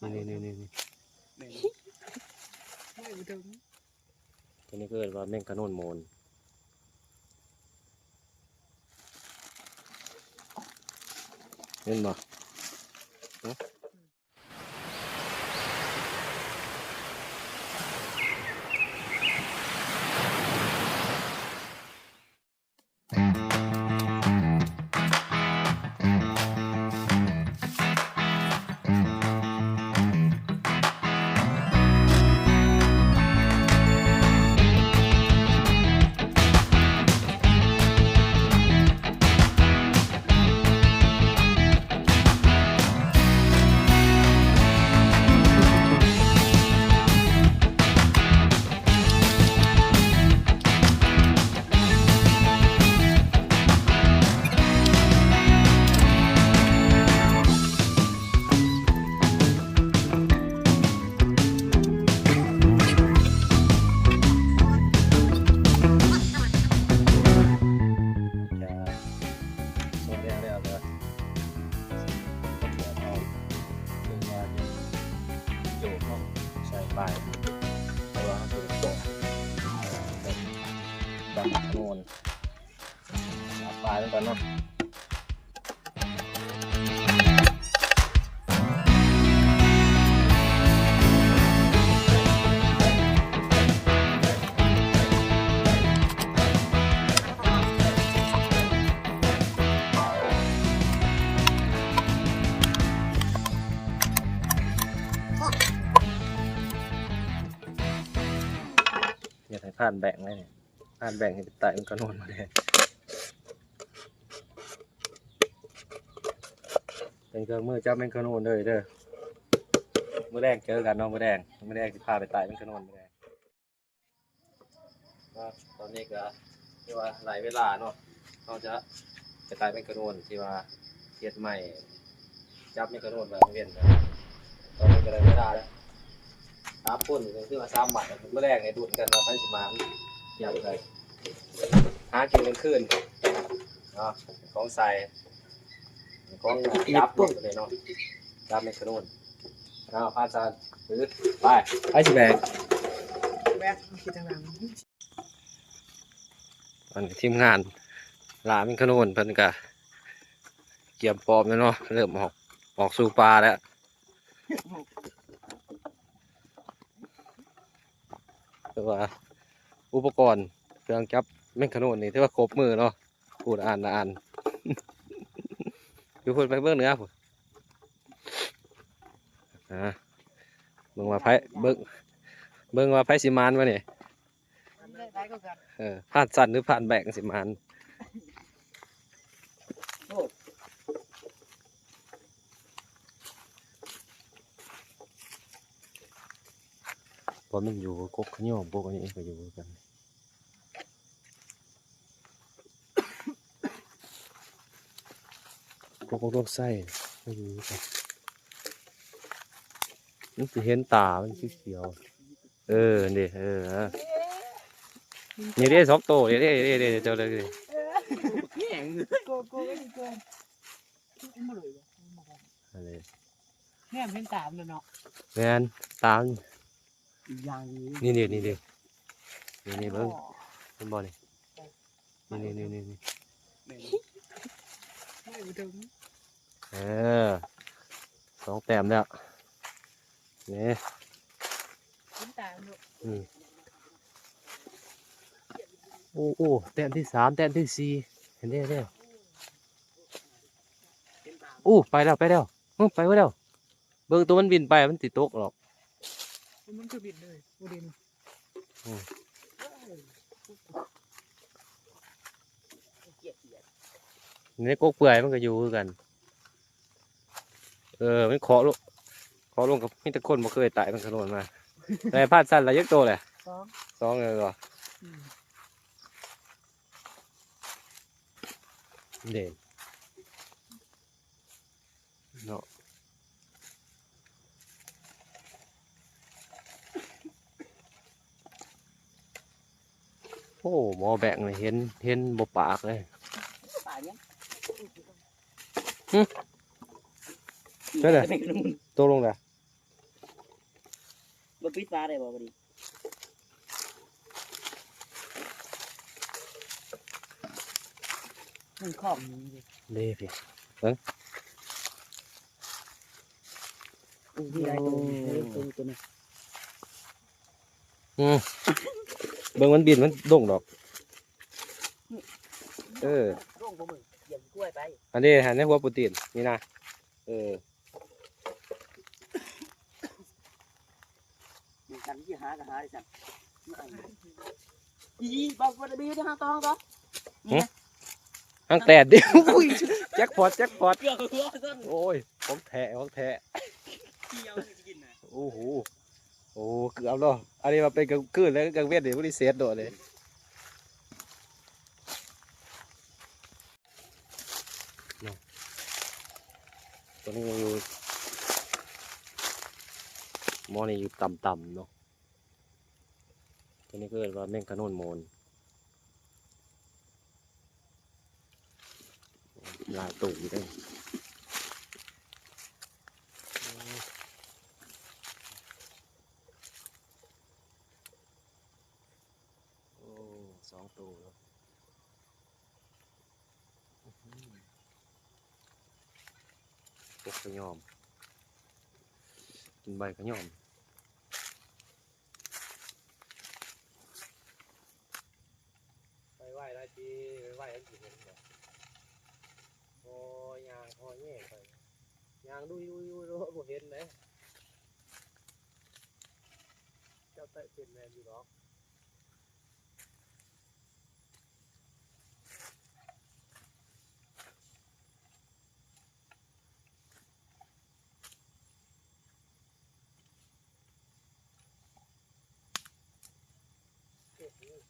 นี่ตัวนี้ก็เรียกว่าแมงกะโนนโมนเห็นบ่ไปเพราะว่าคือโตดำโนนปลาแล้วกันเนาะอยากให้ผ่านแบ่งเลยเนี่ยผ่านแบ่งให้ไต่มันก็นอนมาเลยเป็นเครื่องมือจับมันก็นอนเลยเด้อมื้อแรกเจอกันเนาะมื้อแรกที่พาไปไต่มันก็นอนมื้อแรกตอนนี้ก็ที่ว่าหลายเวลาเนาะเราจะไปไต่มันก็นอนที่ว่าเทียดใหม่จับมันก็นอนแบบเวียนกันตอนนี้ก็ได้เวลาแล้ว3 คนคือว่า3 หมัดมื้อแรกไงดุนกันว่าไปสิมาอยากเลยหากินกลางคืนเนาะของใส่ของจับพวกเลยเนาะจับในขนุนเอาพาซานถือไปสิแบกคิดทางหลังอันทีมงานลาเป็นขนุนเพิ่นก็เกี่ยมปอมแล้วเนาะเริ่มออกสู่ปลาแล้วแต่ว่าอุปกรณ์เครื่องจับแมงขนุนนี่ถือว่าครบมือเนาะพูดอ่านดูพูดไปเบื้องเหนือพูดเบิ่งว่าไผเบิ่งว่าไผสิมานวะนี่ผ่านสั่นหรือผ่านแบกสิมานพอมันอยู่กกขย่อมพวกนี้ก็อยู่กันพวกต้นไส้ไม่อยู่กันมันจะเห็นตามันเขียวนี่นี่ได้2 ตัวนี่ได้เจ้าเลยอะไรแม่เป็นตามเลยเนาะแมนตามอย่างนี่เบิ้งเป็นบอลนี่2 แต้มแล้วนี่โอ้แต้มที่ 3แต้มที่ 4เห็นได้ไปแล้วไปแล้วเบิ้งตัวมันบินไปมันติดตกหรอกมันคือบินเลยโมเดลนี่กกเปื่อยมันก็อยู่กันมันขอลงกับมิตรคนมาเคยไต่มันขนวนมาแต่พลาดสั้นระยะโตเลย2เลยหรอเด่นเนาะโอ้หมอแบกเลยเห็นบปากเลยใช่เลยโตลงเลย บ่ปิดฟ้าได้บ่บัดนี้มันขอบนี้ดิ เล่พี่ อู้มีหลายตัวตัวนี้ เบิ่งมันบินมันโด่งดอกร่วงบ่มึงเหยียบกล้วยไป อันนี้หันในหัวโปรตีนนี่นะมีกันที่หาก็หาได้สั่นอีบอกว่าจะมีได้หางตองต่อ ทั้งแตดดิอุ้ยแจ็คพอต เกือบหัวซั่น โอ้ยของแท้ เที่ยวสิกินน่ะ โอ้โหโอ้เกือบแล้วอันนี้มาเป็นกลางคืนแล้วกลางเวทเดี๋ยวบริเซตโดดเลยตัวนี้อยู่มอนี่อยู่ต่ำๆเนาะตัวนี้ก็เรียกว่าแมงกะโนนโมนลายตู่อยู่ได้โอ้สองตัวแล้วพวกขยอมกินใบขยอมไปไหว้ได้ทีไปไหว้ได้กี่เห็นเนี่ยพอยางพอแย่ไปยางดูบ่เห็นเลยเจ้าเตะเป็นแมนอยู่หรอก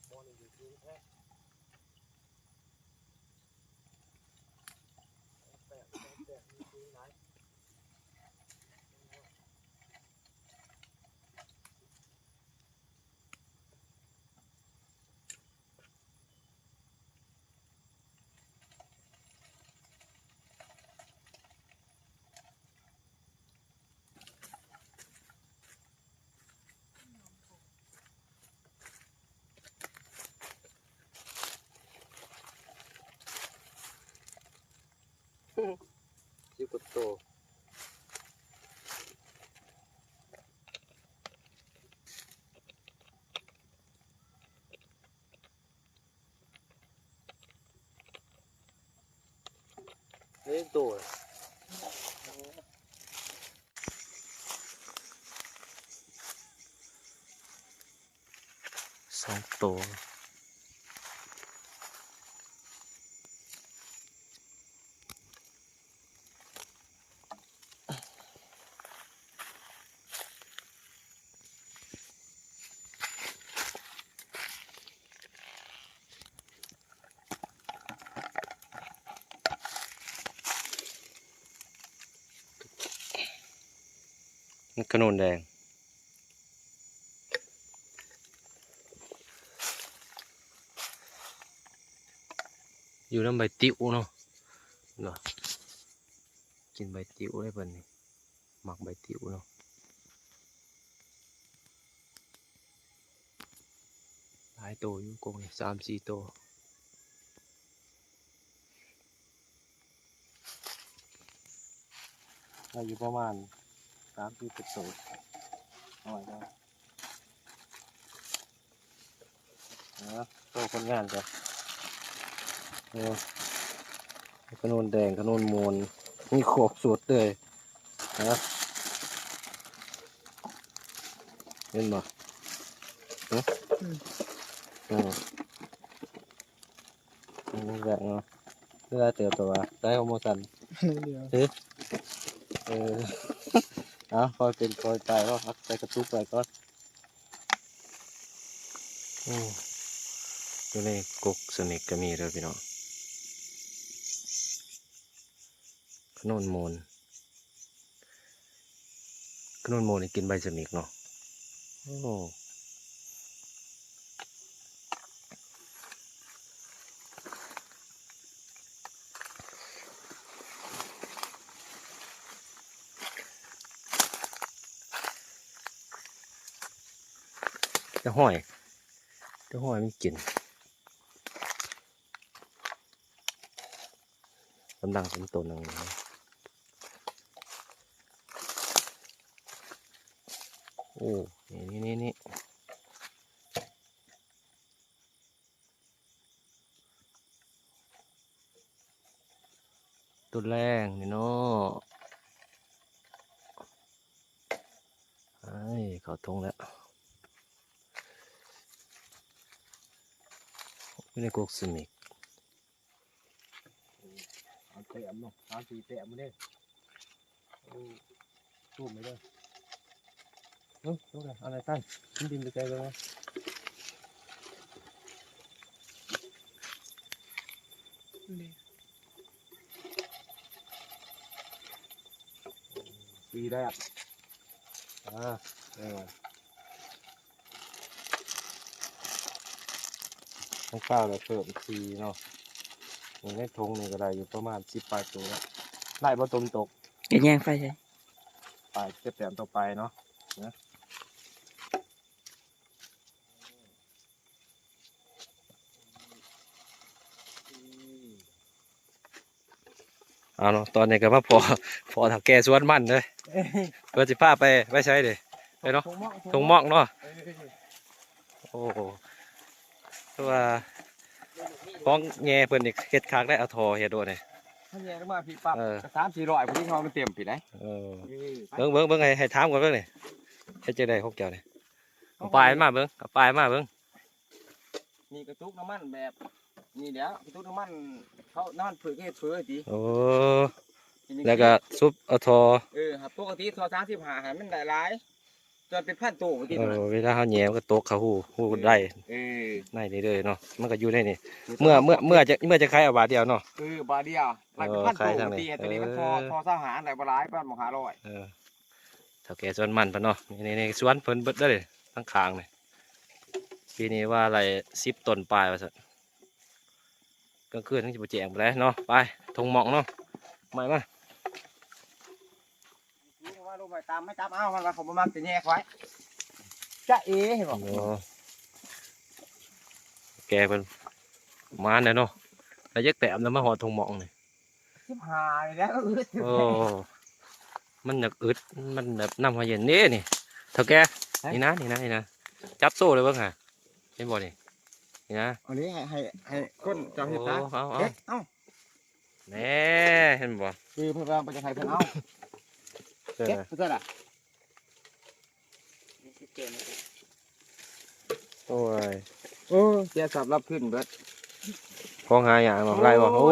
มอนี่อยู่ที่แท้แต่มีที่ไหนชิบุโตเล่นตัวสองตัวกระโนนแดงอยู่น้ำใบติ้วเนาะเนาะกินใบติ้วได้เพิ่นนี่หมักใบติ้วเนาะหลายตัวอยู่กงนี่3-4ตัวอยู่ประมาณ3-4ตัวเอาไว้ก็ตัวคนงานจ้ะขนุนแดงขนุนมูลมีขอบสุดเลยนะเห็นบ่นี่แบบเนาะได้เตียวตัวได้ของโมซันคอยเป็นคอยตายก็พักใส่กระตุกไปก่อนอยู่ในกกสนิทก็มีเลยพี่น้องขนุนมูลนี่กินใบสนิทเนาะโอ้ จะห้อยมันกินกำลังเป็นตัวหนึ่งโอ้นี่ตัวแรงนี่เนาะไอ้เขาทงแล้วไม่ได้กกสมิกเอาเตะมเนาะเอาสีเตะมาดิตู้ไม่ได้ตู้ไหนอะไรตั้งดินไปไกลเลยนะนี่ปีแรกต้องเก้าเราเพิ่มปีเนาะในทงนี่ก็ได้อยู่ประมาณ10 ปลายตัวแล้วไล่บอตมตก อย่าแย่งไฟใช่ ปลายเต็มต่อไปเนาะเอาเนาะตอนนี้ก็มาพอถักแกสวนมันเลยเพื่อจะพาไปใช้ดิไปเนาะทงมอกเนาะโอ้โหตัวฟ้องแง่เพิ่นนี่เฮ็ดคักได้เอาทอเฮ็ดโดดนี่ ถ้าแย่ก็มาพี่ปั๊บ3-400พุ่นที่เขามันเต็มพี่ได้ เบิ่งให้ถามก่อนเบิ่งนี่เฮ็ดจังได๋ของเจ้านี่เอาปลายมาเบิ่งเอาปลายมาเบิ่ง นี่กระตุกน้ำมันแบบนี่เดี๋ยวกระตุกน้ำมันเขาน้ำมันผืดก็เฮ็ดผืดสิ โอ้แล้วก็ซุปเอาทอ ครับปกติทอ35ให้มันได้หลายจนเป็นพันตัวปกติ เวลาเฮาแหย่มันก็ตกเข้าหูได้ ในนี่เลยเนาะมันก็อยู่ในนี่เมื่อจะขายเอาบาทเดียวเนาะ บาทเดียวหลายเป็นพันตัวปกติตัวนี้มันทอสหารหลายบ่หลายบ้าน500เท่าแก่สวนมันเพิ่นเนาะนี่สวนเพิ่นเบิดเลยทั้งข้างนี่ปีนี้ว่าอะไร10 ต้นปลายว่าซั่นกลางคืนทั้งสิบ่แจ้งบ่ได้เนาะไปทงหมอกเนาะมาว่าลูกไปตามไม่จับเอามันเขาบ่มักจะแยกไว้จะเอ๋เห็นบ่ แกเพิ่นมาเนี่ยเนาะแล้วยักแต้มแล้วมาหอดทงหมองนี่ 15นี่แหล้วอึด โอ้มันอยากอึดมันแบบน้ำหอยเย็นนี่เท่าแกนี่นะจับโซ่เลยเบิ่งหะเห็นบ่นี่นะ อันนี้ให้คนเจ้าเฮ็ดซะ เอาแน่เห็นบ่ คือเพิ่นว่าจะให้เพิ่นเอาเก็บเพิ่นล่ะ โอ้ย เดี๋ยวสำหรับขึ้นเบิด ของหาอย่างหรอไรบ่โอ้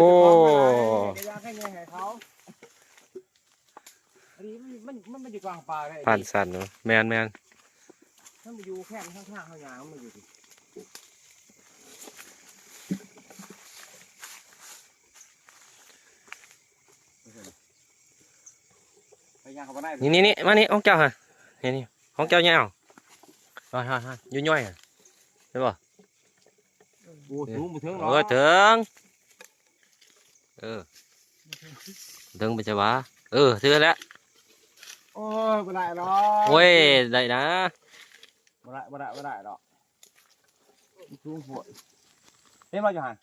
อยากให้เนี่ยให้เขาอันนี้มันอยู่กลางป่าเลย ผ่านสั่นเนาะแมนมันมาอยู่แค่ข้างๆเขาอย่างมันอยู่ดิไปย่างเขาบ่ได้ นี่มานี่ของเจ้าฮะนี่ของเจ้าเนี่ยฮะย่อยๆเห็นบ่ โอ้สูงบ่ถึงหรอ ถึงไปจะวะถึงแล้ว โอ้ยบ่ได้หรอก โอ้ยได้นะ บ่ได้หรอกสูงโหดเห็นบ่อยู่หั่น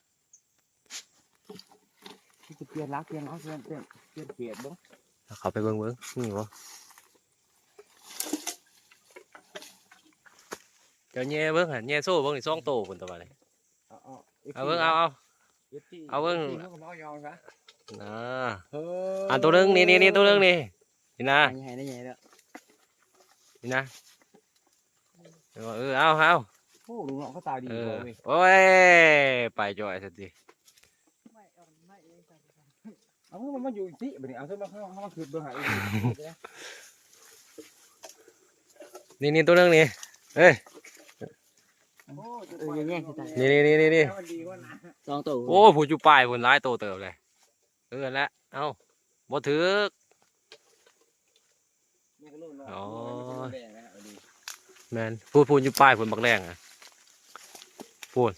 จะเปลี่ยนรักเปลี่ยนเปลี่ยนเบิ่ง เขาไปเบิ่งนี่บ่เจ้าแย่เบิ่งหั่นแย่โซ่เบิ่งนี่2 โตพุ่นตะว่าเลยเอาเบิ่งเอาเบิ่งนะอันตัวนึงนี่ตัวนึงนี่นะ ใหญ่ได้ใหญ่แล้ว นี่นะเอา โอ้ลุงน้องเขาตาดีกว่าเว้ย โอ้ยไปจ่อยสักที ไม่อ่อนไม่เองจ้ะ เอามันมาอยู่อีกสิบัดนี้เอาขึ้นมาข้างเขามาคืนเบิ่งหาอีก นี่ตัวนึงนี่เฮ้ย โอ้ยแย่งสิตาย นี่ 2ตัว โอ้ผู้อยู่ปลายพุ่นหลายโตเติบเลยแล้วเอาบ่ถึกแม่นพูดอยู่ปลายพุ่นบักแรงอ่ะพูด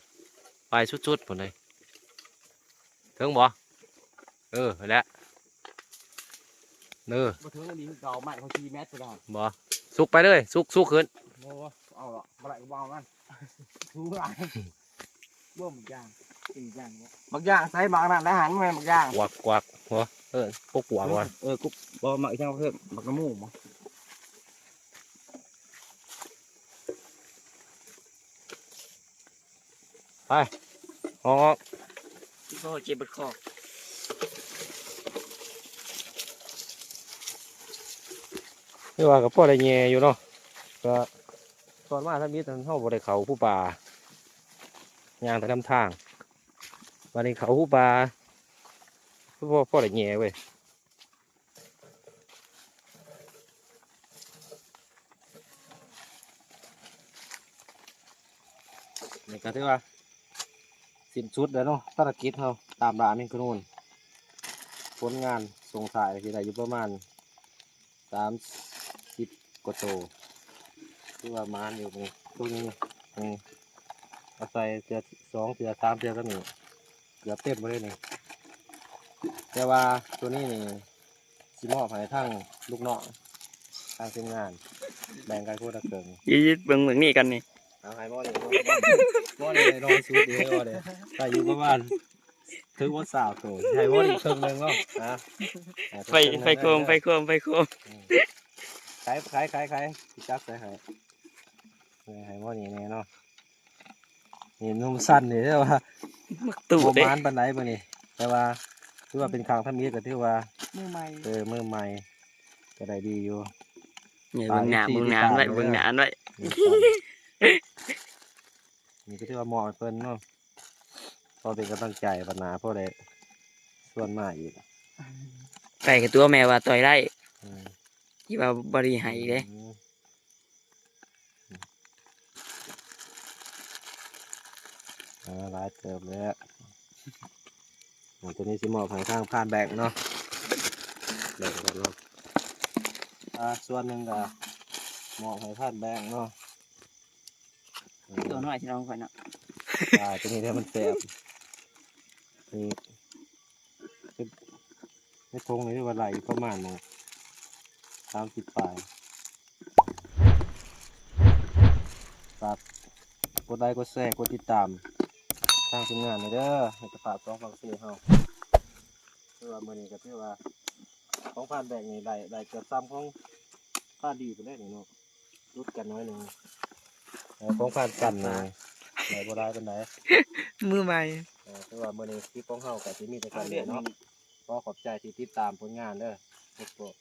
ปลายสุดๆพุ่นเลยถึงบ่แล้วบ่ถึงอันนี้เก่าใหม่เขา4 เมตรก็ได้ บ่สุกไปเลยสุกขึ้น บ่เอ เอาหรอกอะไรก็เอามันรู้ไร บ่มย่างตีย่างเนี่ย บางอย่างใส่บางนั้นอาหารมันบางอย่าง กวักกวักหัวพวกกวักวะ กุ๊บบอมาอีกอย่างเพิ่มบักกระมูก ออก ที่พ่อเจ็บบัดคอ นี่ว่ากับพ่อได้แง่อยู่เนาะก็ตอนมาถ้ามีตอนเฮาบ่ได้เขาผู้ป่าย่างแต่นำทางวันนี้เขาผู้ป่าพ่อได้แง่เว้ยนี่ก็ถือว่าสิ้นสุดแล้วเนาะภารกิจเฮาตามร้านนี่ก็นู่นผลงานส่งถ่ายที่ได้อยู่ประมาณ30กว่าโตที่ว่ามานอยู่นี่ตัวนี้นี่เอาใส่เสือ2เสือ3เสือก็มีเกือบเต็มไปเลยนี่แต่ว่าตัวนี้นี่สิมอบให้ทั้งลูกน้องทางทีมงานแบ่งกันคนละครึ่ง ยืดเบิ่งนี่กันนี่ เอาให้หมอนี่หมอนี่นอนสูดดีหมอนี่ใส่อยู่ประมาณถึงวันสาวโตให้หมอนี่ครึ่งหนึงเนาะนะ ไฟโคม ขายพี่จักใส่ให้หมอนี่แน่เนาะนี่นุ่มสั้นนี่แต่ว่า มักตู่ ประ เด้ มาณปันไหนบ่นี่แต่ว่าถือว่าเป็นครั้งทำนี้ก็ถือว่า มือใหม่ มือใหม่ก็ได้ดีอยู่ เนี่ยเบิ่งหน้าไว้เบิ่งหน้าไว้ นี่ก็ถือว่าเหมาะกับเพิ่นเนาะพอเป็นกำลังใจปัญหาพอได้ส่วนมากอีก ไก่กับตัวแม่ว่าต่อยได้ อืม ที่ว่าบ่ได้ให้เด้ หลายเติมแล้วตัวนี้สิเหมาะทางผ่านแบกเนาะแบกกันเนาะส่วนหนึ่งก็เหมาะให้ผ่านแบกเนาะ ตัวน้อยที่น้องข่อยเนาะ ตัวนี้เนี่ยมันแสบนี่ในทงนี้ว่าไหลประมาณนึง30 ปลายฝากกดไลค์กดแชร์กดติดตามทางทีมงานเลยเด้อให้กระฝาก2 ฝั่ง4เฮาเพื่อว่ามื้อนี้ก็ถือว่าของผ่านแบกนี่ได้เกือบซ้ำของผ่านดีไปได้นี่เนาะรุดกันน้อยหนึงของผ่านกันนี่ได้บ่ได้ปานใด มือใหม่ คือว่ามื้อนี้คลิปของเฮาก็สิมีแต่การเรียนเนาะขอขอบใจที่ติดตามผลงานเด้อทุกคน